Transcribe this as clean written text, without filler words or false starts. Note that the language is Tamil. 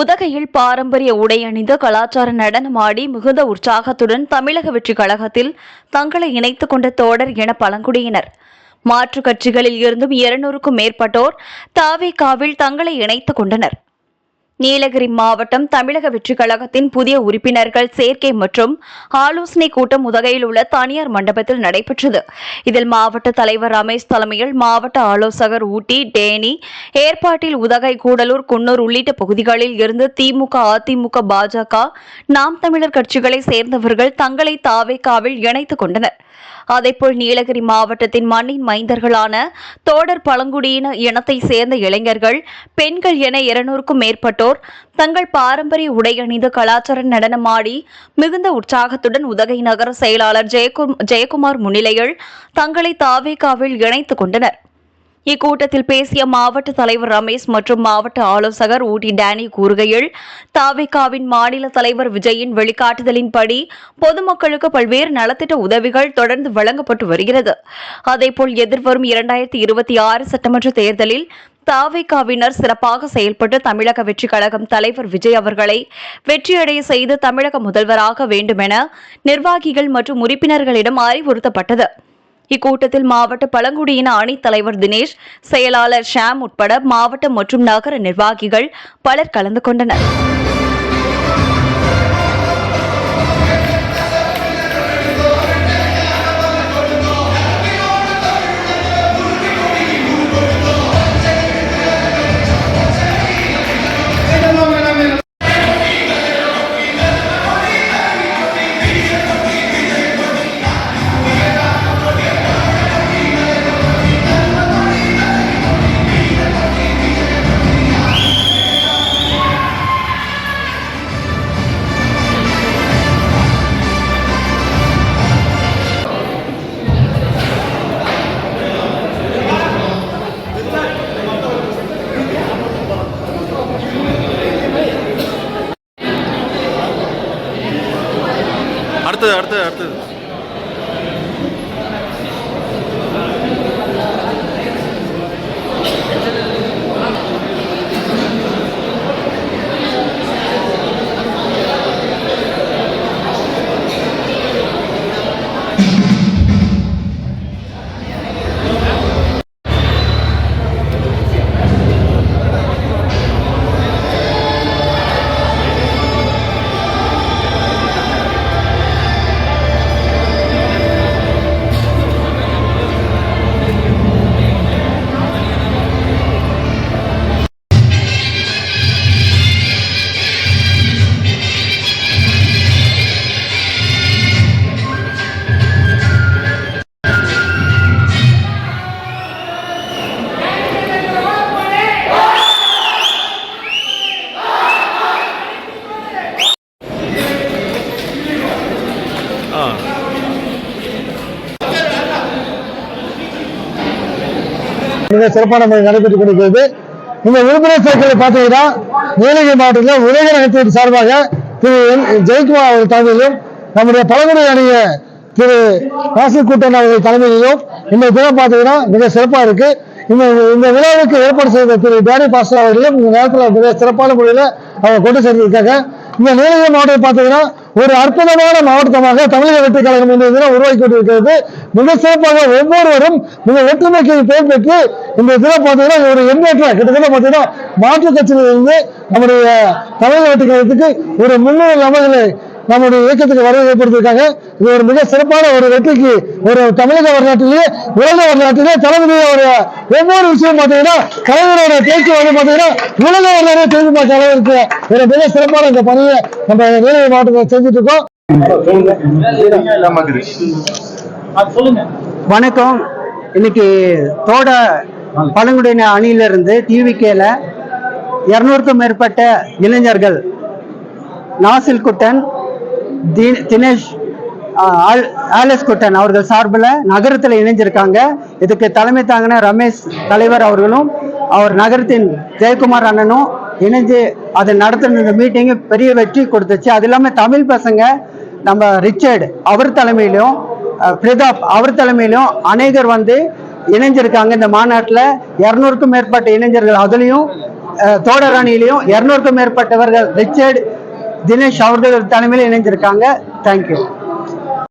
உதகையில் பாரம்பரிய உடை அணிந்து கலாச்சார நடனமாடி மிகுந்த உற்சாகத்துடன் தமிழக வெற்றி கழகத்தில் தங்களை இணைத்துக் கொண்ட தோடர் என பழங்குடியினர். மாற்றுக் கட்சிகளில் இருந்தும் 200க்கும் மேற்பட்டோர் தவேகாவில் தங்களை இணைத்துக் கொண்டனர். நீலகிரி மாவட்டம் தமிழக வெற்றி கழகத்தின் புதிய உறுப்பினர்கள் சேர்க்கை மற்றும் ஆலோசனை கூட்டம் உதகையில் உள்ள தனியார் மண்டபத்தில் நடைபெற்றது. இதில் மாவட்ட தலைவர் ரமேஷ் தலைமையில் மாவட்ட ஆலோசகர் ஊட்டி டேனி ஏற்பாட்டில் உதகை, கூடலூர், குன்னூர் உள்ளிட்ட பகுதிகளில் இருந்து திமுக, அதிமுக, பாஜக, நாம் தமிழர் கட்சிகளை சேர்ந்தவர்கள் தங்களை தவேகாவில் இணைத்துக் கொண்டனர். அதேபோல் நீலகிரி மாவட்டத்தின் மண்ணின் மைந்தர்களான தோடர் பழங்குடியின இனத்தை சேர்ந்த இளைஞர்கள், பெண்கள் என 200க்கும் மேற்பட்டோர் தங்கள் பாரம்பரிய உடை அணிந்து கலாச்சார நடனமாடி மிகுந்த உற்சாகத்துடன் உதகை நகர செயலாளர் ஜெயக்குமார் முன்னிலையில் தங்களை தவேகாவில் இணைத்துக் கொண்டனர். இக்கூட்டத்தில் பேசிய மாவட்ட தலைவர் ரமேஷ் மற்றும் மாவட்ட ஆலோசகர் ஊட்டி டேனி கூறுகையில், தவேகாவின் மாநில தலைவர் விஜயின் வழிகாட்டுதலின்படி பொதுமக்களுக்கு பல்வேறு நலத்திட்ட உதவிகள் தொடர்ந்து வழங்கப்பட்டு வருகிறது. அதேபோல் எதிர்வரும் 2026 சட்டமன்ற தேர்தலில் தவேகாவினர் சிறப்பாக செயல்பட்டு தமிழக வெற்றி கழகம் தலைவர் விஜய் அவர்களை வெற்றியடைய செய்து தமிழக முதல்வராக வேண்டுமென நிர்வாகிகள் மற்றும் உறுப்பினர்களிடம் அறிவுறுத்தப்பட்டது. இக்கூட்டத்தில் மாவட்ட பழங்குடியின அணி தலைவர் தினேஷ், செயலாளர் ஷாம் உட்பட மாவட்ட மற்றும் நகர நிர்வாகிகள் பலர் கலந்து கொண்டனர். அடுத்தது மிக சிறப்பான முறை நடைபெற்றுக் கொண்டிருக்கிறது. இந்த உறுப்பினர் சேர்க்கையை பார்த்தீங்கன்னா நீலகிரி மாவட்டத்தில் உதகை நகரத்தின் சார்பாக திரு ஜெயக்குமார் அவர்கள் தலைமையிலும் நம்முடைய பழங்குடி அணிய திரு ராசிக்கூட்டன் அவர்கள் தலைமையிலும் இந்த தினம் பார்த்தீங்கன்னா மிக சிறப்பாக இருக்கு. இந்த விழாவுக்கு ஏற்பாடு செய்த திரு டேனி பாஸ்டர் அவர்களும் இந்த நேரத்தில் மிக சிறப்பான முறையில் அவங்க கொண்டு சேர்ந்திருக்காங்க. இந்த நீலகிரி மாவட்டம் பார்த்தீங்கன்னா ஒரு அற்புதமான மாவட்டமாக தமிழக வெற்றி கழகம் இந்த தினம் உருவாக்கி கொண்டிருக்கிறது. மிக சிறப்பாக ஒவ்வொருவரும் மிக ஒற்றுமைக்கு பெயர் பெற்று இந்த தினம் பார்த்தீங்கன்னா ஒரு எண்ணேற்றம் கிட்டத்தட்ட பார்த்தீங்கன்னா மாற்றுக் கட்சியிலிருந்து நம்முடைய தமிழக வெற்றி கழகத்துக்கு ஒரு முன்னணி நபர்களை நம்முடைய இயக்கத்துக்கு வரவு ஏற்படுத்தியிருக்காங்க. இது ஒரு மிக சிறப்பான ஒரு வெற்றிக்கு ஒரு தமிழக வரலாற்றிலேயே உலக வரலாற்றிலே தளபதியோட ஒவ்வொரு விஷயம் பார்த்தீங்கன்னா கலைஞரோட பேச்சு வந்து பார்த்தீங்கன்னா உலக வரலாறு தெரிந்து பார்க்க அளவிற்கு ஒரு மிக சிறப்பான இந்த பணியை நம்ம நீலகிரி மாவட்டத்தில் செஞ்சுட்டு இருக்கோம். வணக்கம். இன்னைக்கு தோட பழங்குடியின அணியிலிருந்து டிவிகேல 200க்கும் மேற்பட்ட இளைஞர்கள் நாசில் குட்டன், தினேஷ், ஆலஸ் குட்டன் அவர்கள் சார்பில் நகரத்தில் இணைஞ்சிருக்காங்க. இதுக்கு தலைமை தாங்கின ரமேஷ் தலைவர் அவர்களும் அவர் நகரத்தின் ஜெயக்குமார் அண்ணனும் இணைஞ்சு அதை நடத்தின இந்த மீட்டிங்கு பெரிய வெற்றி கொடுத்துச்சு. அது இல்லாமல் தமிழ் பசங்க நம்ம ரிச்சர்ட் அவர் தலைமையிலும் பிரதாப் அவர் தலைமையிலும் அநேகர் வந்து இணைஞ்சிருக்காங்க. இந்த மாநாட்டில் 200க்கும் மேற்பட்ட இளைஞர்கள், அதுலேயும் தோடர் அணியிலையும் 200க்கும் மேற்பட்டவர்கள் ரிச்சர்ட், தினேஷ் அவர்கள் தலைமையில் இணைஞ்சிருக்காங்க. தேங்க்யூ.